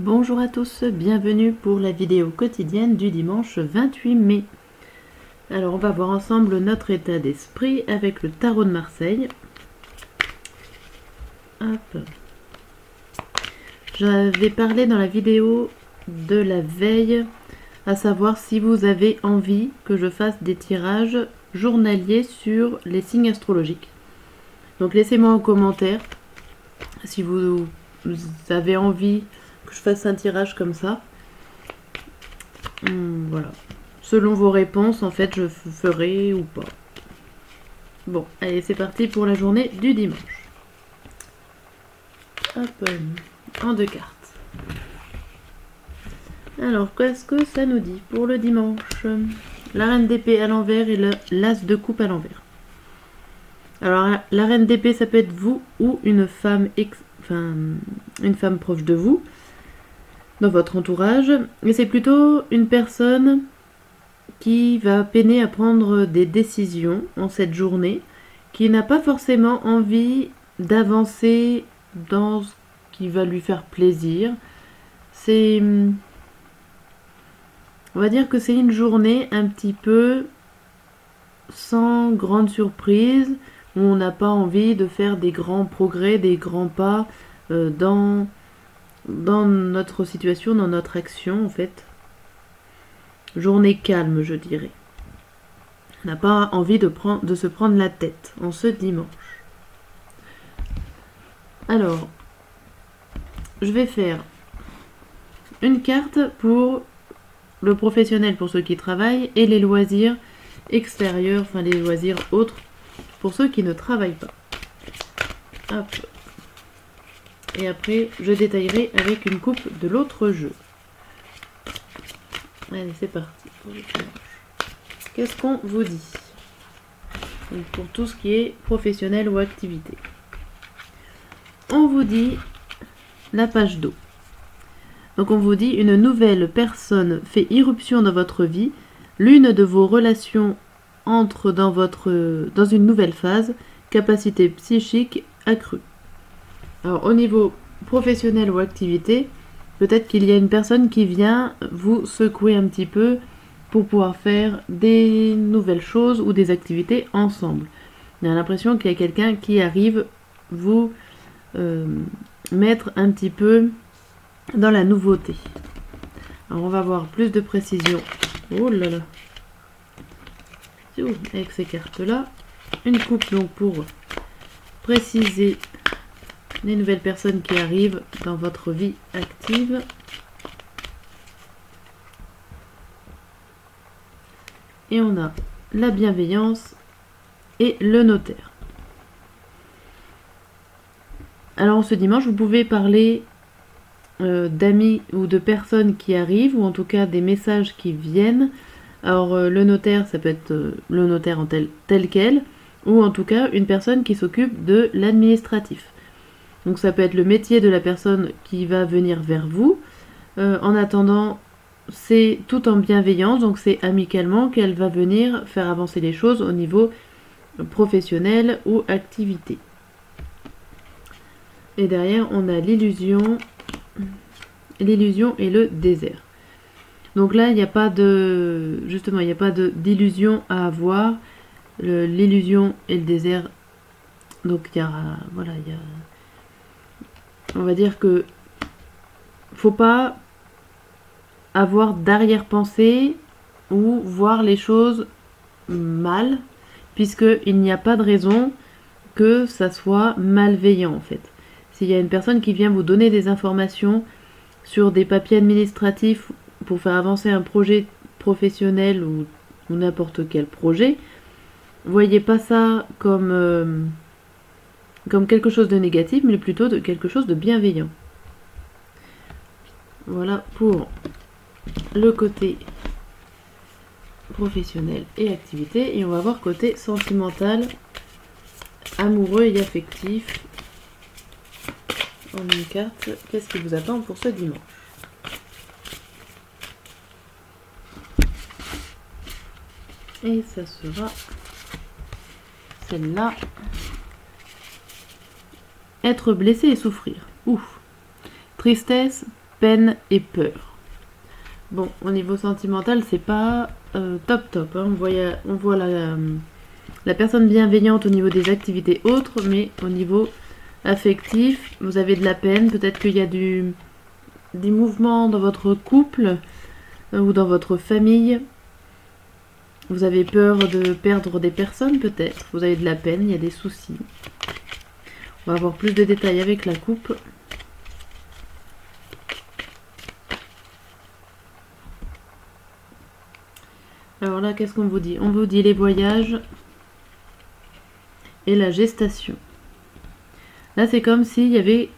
Bonjour à tous, bienvenue pour la vidéo quotidienne du dimanche 28 mai. Alors on va voir ensemble notre état d'esprit avec le tarot de Marseille. Hop. J'avais parlé dans la vidéo de la veille, à savoir si vous avez envie que je fasse des tirages journaliers sur les signes astrologiques. Donc laissez-moi en commentaire si vous avez envie que je fasse un tirage comme ça. Voilà. Selon vos réponses, en fait, je ferai ou pas. Bon, allez, c'est parti pour la journée du dimanche. Hop, en deux cartes. Alors, qu'est-ce que ça nous dit pour le dimanche? La reine d'épée à l'envers et l'as de coupe à l'envers. Alors, la reine d'épée, ça peut être vous ou une femme, une femme proche de vous, dans votre entourage. Et c'est plutôt une personne qui va peiner à prendre des décisions en cette journée, qui n'a pas forcément envie d'avancer dans ce qui va lui faire plaisir. On va dire que c'est une journée un petit peu sans grande surprise, où on n'a pas envie de faire des grands progrès, des grands pas dans notre situation, dans notre action en fait. Journée calme, je dirais. On n'a pas envie de se prendre la tête en ce dimanche. Alors, je vais faire une carte pour le professionnel, pour ceux qui travaillent, et les loisirs extérieurs, enfin les loisirs autres, pour ceux qui ne travaillent pas. Hop. Et après, je détaillerai avec une coupe de l'autre jeu. Allez, c'est parti. Qu'est-ce qu'on vous dit? Donc pour tout ce qui est professionnel ou activité. On vous dit la page d'eau. Donc on vous dit une nouvelle personne fait irruption dans votre vie. L'une de vos relations entre dans une nouvelle phase. Capacité psychique accrue. Alors au niveau professionnel ou activité, peut-être qu'il y a une personne qui vient vous secouer un petit peu pour pouvoir faire des nouvelles choses ou des activités ensemble. On a l'impression qu'il y a quelqu'un qui arrive vous mettre un petit peu dans la nouveauté. Alors on va voir plus de précision. Oh là là. Avec ces cartes là. Une coupe donc pour préciser les nouvelles personnes qui arrivent dans votre vie active. Et on a la bienveillance et le notaire. Alors ce dimanche, vous pouvez parler d'amis ou de personnes qui arrivent, ou en tout cas des messages qui viennent. Alors le notaire, ça peut être le notaire en tel quel, ou en tout cas une personne qui s'occupe de l'administratif. Donc ça peut être le métier de la personne qui va venir vers vous. En attendant, c'est tout en bienveillance, donc c'est amicalement qu'elle va venir faire avancer les choses au niveau professionnel ou activité. Et derrière, on a l'illusion et le désert. Donc là, il n'y a pas de... Justement, il n'y a pas d'illusion à avoir. L'illusion et le désert. Donc il y a... Voilà, il y a... On va dire que faut pas avoir d'arrière-pensée ou voir les choses mal, puisqu'il n'y a pas de raison que ça soit malveillant en fait. S'il y a une personne qui vient vous donner des informations sur des papiers administratifs pour faire avancer un projet professionnel ou n'importe quel projet, voyez pas ça comme quelque chose de négatif, mais plutôt de quelque chose de bienveillant. Voilà pour le côté professionnel et activité. Et on va voir côté sentimental, amoureux et affectif. En une carte, qu'est-ce qui vous attend pour ce dimanche? Et ça sera celle-là. Être blessé et souffrir. Ouf. Tristesse, peine et peur. Bon, au niveau sentimental, c'est pas top top. Hein. On voit la personne bienveillante au niveau des activités autres, mais au niveau affectif, vous avez de la peine. Peut-être qu'il y a des mouvements dans votre couple ou dans votre famille. Vous avez peur de perdre des personnes, peut-être. Vous avez de la peine, il y a des soucis. On va avoir plus de détails avec la coupe. Alors là, qu'est-ce qu'on vous dit? On vous dit les voyages et la gestation. Là, c'est comme s'il y avait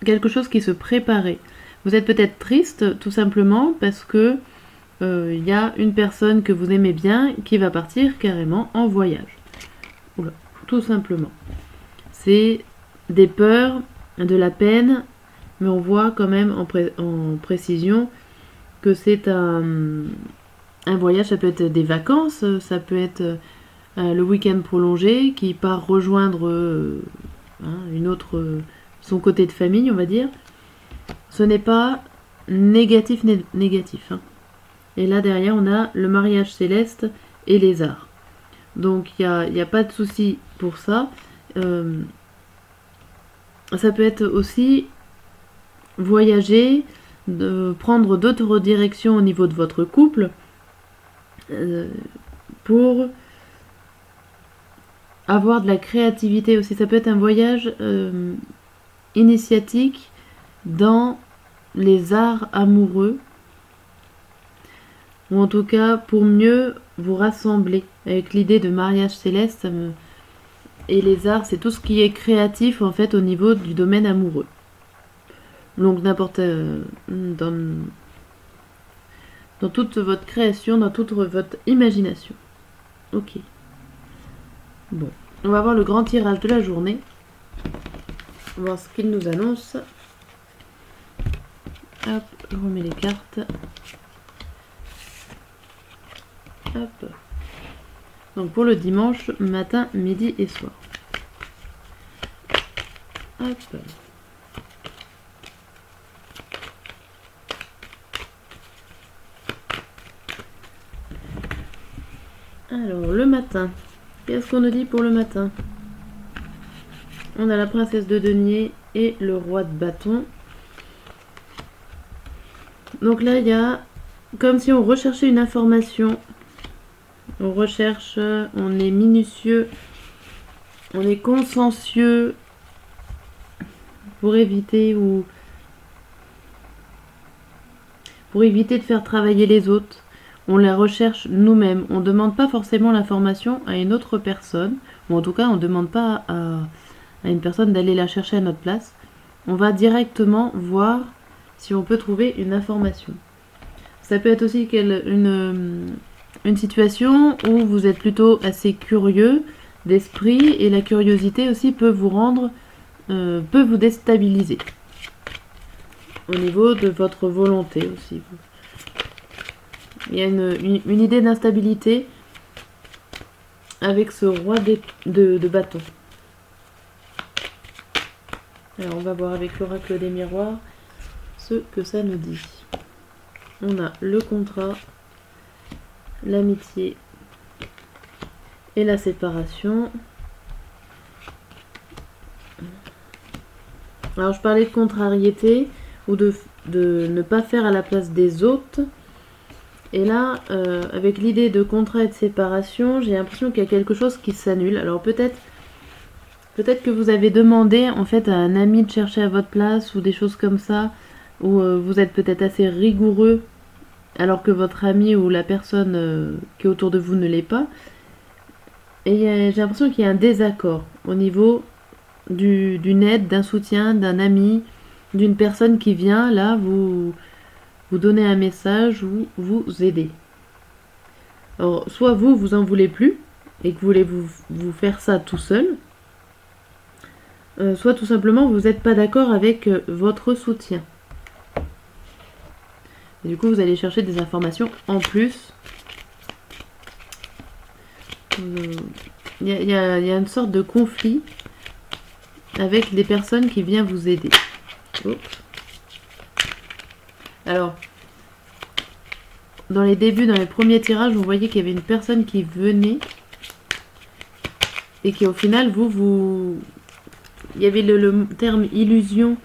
quelque chose qui se préparait. Vous êtes peut-être triste, tout simplement, parce que y a une personne que vous aimez bien qui va partir carrément en voyage. Oula, tout simplement. C'est des peurs, de la peine, mais on voit quand même en précision que c'est un voyage. Ça peut être des vacances, ça peut être le week-end prolongé qui part rejoindre son côté de famille, on va dire. Ce n'est pas négatif. Hein. Et là derrière on a le mariage céleste et les arts. Donc il n'y a pas de souci pour ça. Ça peut être aussi voyager, prendre d'autres directions au niveau de votre couple pour avoir de la créativité aussi. Ça peut être un voyage initiatique dans les arts amoureux, ou en tout cas pour mieux vous rassembler avec l'idée de mariage céleste. Et les arts, c'est tout ce qui est créatif en fait au niveau du domaine amoureux. Donc n'importe dans toute votre création, dans toute votre imagination. Ok. Bon, on va voir le grand tirage de la journée. On va voir ce qu'il nous annonce. Hop, je remets les cartes. Hop. Donc pour le dimanche matin, midi et soir. Hop. Alors le matin, qu'est-ce qu'on nous dit pour le matin? On a la princesse de denier et le roi de bâton. Donc là il y a comme si on recherchait une information. On recherche, on est minutieux, on est consciencieux pour éviter de faire travailler les autres. On la recherche nous-mêmes. On ne demande pas forcément l'information à une autre personne, ou en tout cas on ne demande pas à une personne d'aller la chercher à notre place. On va directement voir si on peut trouver une information. Ça peut être aussi une situation où vous êtes plutôt assez curieux d'esprit, et la curiosité aussi peut vous déstabiliser au niveau de votre volonté aussi. Il y a une idée d'instabilité avec ce roi de bâton. Alors on va voir avec l'oracle des miroirs ce que ça nous dit. On a le contrat, l'amitié et la séparation. Alors je parlais de contrariété ou de ne pas faire à la place des autres. Et là, avec l'idée de contrat et de séparation, j'ai l'impression qu'il y a quelque chose qui s'annule. Alors peut-être que vous avez demandé en fait à un ami de chercher à votre place ou des choses comme ça, ou vous êtes peut-être assez rigoureux alors que votre ami ou la personne qui est autour de vous ne l'est pas. Et j'ai l'impression qu'il y a un désaccord au niveau d'une aide, d'un soutien, d'un ami, d'une personne qui vient là vous donner un message ou vous aider. Alors soit vous en voulez plus et que vous voulez vous faire ça tout seul, soit tout simplement vous n'êtes pas d'accord avec votre soutien. Et du coup vous allez chercher des informations en plus. Il y a une sorte de conflit avec des personnes qui viennent vous aider. Oups. Alors, dans les débuts, dans les premiers tirages, vous voyez qu'il y avait une personne qui venait et qui au final, il y avait le terme illusion,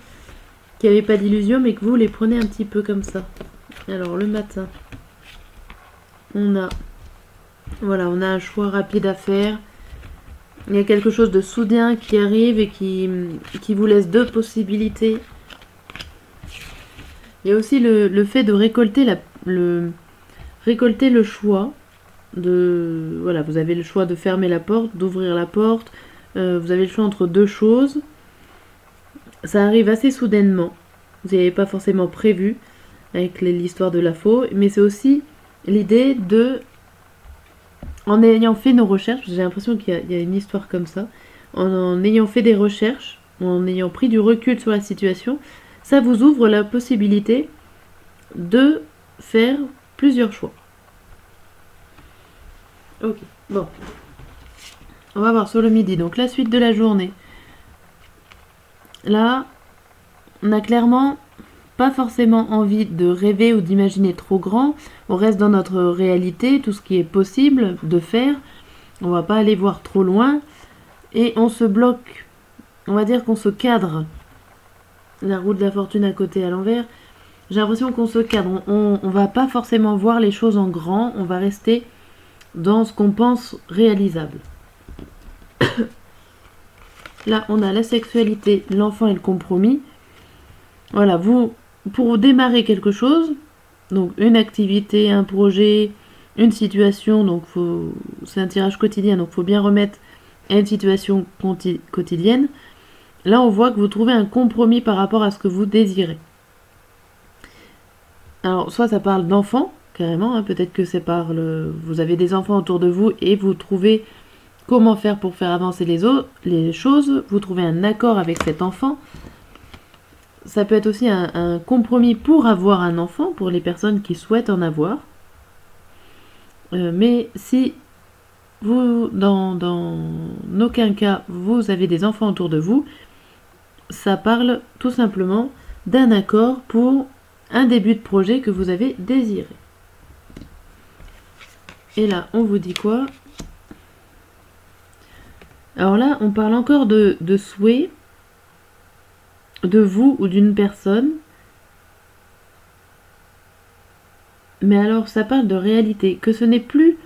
qu'il n'y avait pas d'illusion, mais que vous les prenez un petit peu comme ça. Alors, le matin, on a un choix rapide à faire. Il y a quelque chose de soudain qui arrive et qui vous laisse deux possibilités. Il y a aussi le fait de récolter le choix. Voilà, vous avez le choix de fermer la porte, d'ouvrir la porte. Vous avez le choix entre deux choses. Ça arrive assez soudainement. Vous n'avez pas forcément prévu avec l'histoire de la faux. Mais c'est aussi l'idée de... En ayant fait nos recherches, j'ai l'impression qu'il y a une histoire comme ça, en ayant fait des recherches, en ayant pris du recul sur la situation, ça vous ouvre la possibilité de faire plusieurs choix. Ok, bon. On va voir sur le midi, donc la suite de la journée. Là, on a clairement pas forcément envie de rêver ou d'imaginer trop grand. On reste dans notre réalité, tout ce qui est possible de faire. On va pas aller voir trop loin. Et on se bloque. On va dire qu'on se cadre. La roue de la fortune à côté à l'envers. J'ai l'impression qu'on se cadre. On va pas forcément voir les choses en grand. On va rester dans ce qu'on pense réalisable. Là, on a la sexualité, l'enfant et le compromis. Voilà, pour démarrer quelque chose, donc une activité, un projet, une situation, donc c'est un tirage quotidien, donc il faut bien remettre à une situation quotidienne. Là, on voit que vous trouvez un compromis par rapport à ce que vous désirez. Alors, soit ça parle d'enfants, carrément, hein, peut-être que c'est vous avez des enfants autour de vous et vous trouvez comment faire pour faire avancer les choses, vous trouvez un accord avec cet enfant. Ça peut être aussi un compromis pour avoir un enfant, pour les personnes qui souhaitent en avoir. Mais si vous, dans aucun cas, vous avez des enfants autour de vous, ça parle tout simplement d'un accord pour un début de projet que vous avez désiré. Et là, on vous dit quoi ? Alors là, on parle encore de souhait de vous ou d'une personne. Mais alors, ça parle de réalité. Que ce n'est plus...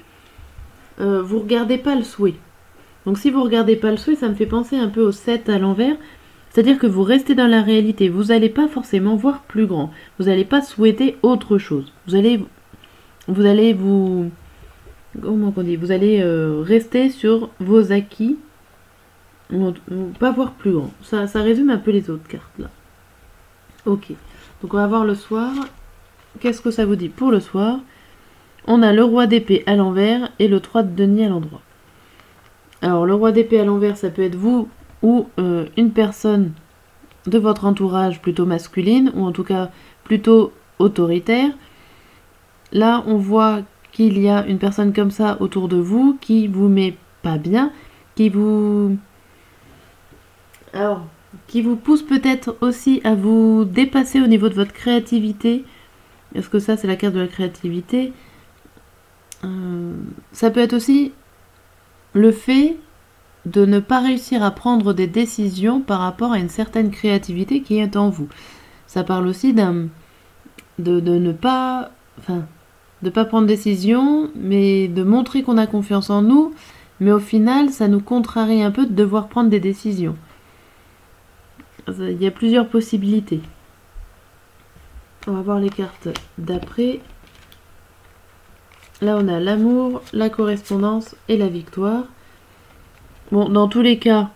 vous regardez pas le souhait. Donc si vous regardez pas le souhait, ça me fait penser un peu au 7 à l'envers. C'est-à-dire que vous restez dans la réalité. Vous n'allez pas forcément voir plus grand. Vous n'allez pas souhaiter autre chose. Vous allez comment on dit ? Vous allez rester sur vos acquis. Pas voir plus grand. Ça résume un peu les autres cartes là. Ok. Donc on va voir le soir. Qu'est-ce que ça vous dit pour le soir ? On a le roi d'épée à l'envers et le 3 de denier à l'endroit. Alors le roi d'épée à l'envers, ça peut être vous ou une personne de votre entourage plutôt masculine ou en tout cas plutôt autoritaire. Là, on voit qu'il y a une personne comme ça autour de vous qui vous met pas bien, qui vous pousse peut-être aussi à vous dépasser au niveau de votre créativité. Est-ce que ça, c'est la carte de la créativité ? Ça peut être aussi le fait de ne pas réussir à prendre des décisions par rapport à une certaine créativité qui est en vous. Ça parle aussi de ne pas... de pas prendre de décision, mais de montrer qu'on a confiance en nous, mais au final, ça nous contrarie un peu de devoir prendre des décisions. Il y a plusieurs possibilités. On va voir les cartes d'après. Là, on a l'amour, la correspondance et la victoire. Bon, dans tous les cas,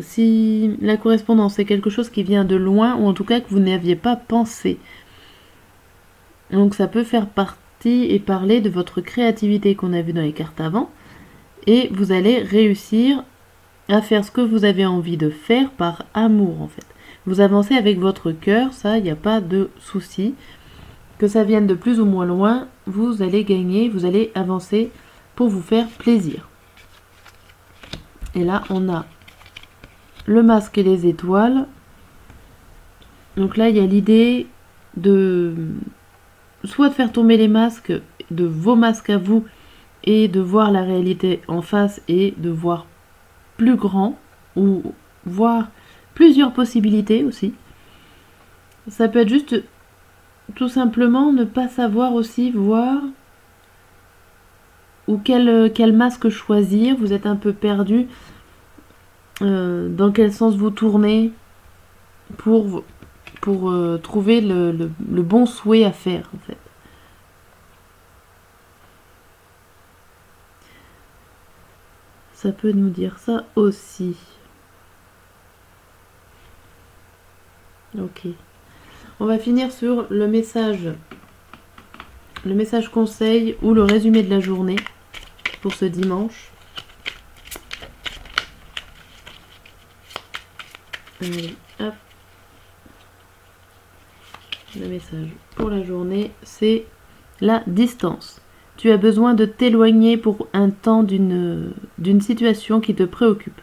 si la correspondance est quelque chose qui vient de loin, ou en tout cas que vous n'aviez pas pensé, donc ça peut faire partie et parler de votre créativité qu'on a vu dans les cartes avant, et vous allez réussir à faire ce que vous avez envie de faire par amour en fait. Vous avancez avec votre cœur, ça, il n'y a pas de souci. Que ça vienne de plus ou moins loin, vous allez gagner, vous allez avancer pour vous faire plaisir. Et là, on a le masque et les étoiles. Donc là, il y a l'idée soit de faire tomber les masques, de vos masques à vous, et de voir la réalité en face et de voir plus grand, ou voir plusieurs possibilités aussi. Ça peut être juste tout simplement ne pas savoir aussi voir ou quel masque choisir. Vous êtes un peu perdu dans quel sens vous tournez pour trouver le bon souhait à faire en fait. Ça peut nous dire ça aussi. Ok. On va finir sur le message conseil ou le résumé de la journée pour ce dimanche. Allez, hop. Le message pour la journée, c'est la distance. Tu as besoin de t'éloigner pour un temps d'une situation qui te préoccupe.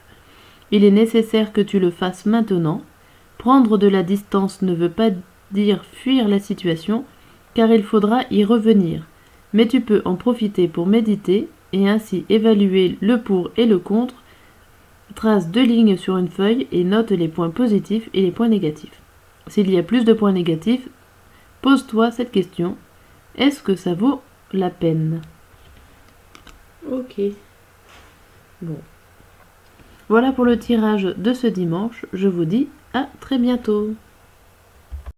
Il est nécessaire que tu le fasses maintenant. Prendre de la distance ne veut pas dire fuir la situation, car il faudra y revenir. Mais tu peux en profiter pour méditer et ainsi évaluer le pour et le contre. Trace 2 lignes sur une feuille et note les points positifs et les points négatifs. S'il y a plus de points négatifs, pose-toi cette question. Est-ce que ça vaut la peine? Ok. Bon. Voilà pour le tirage de ce dimanche. Je vous dis à très bientôt.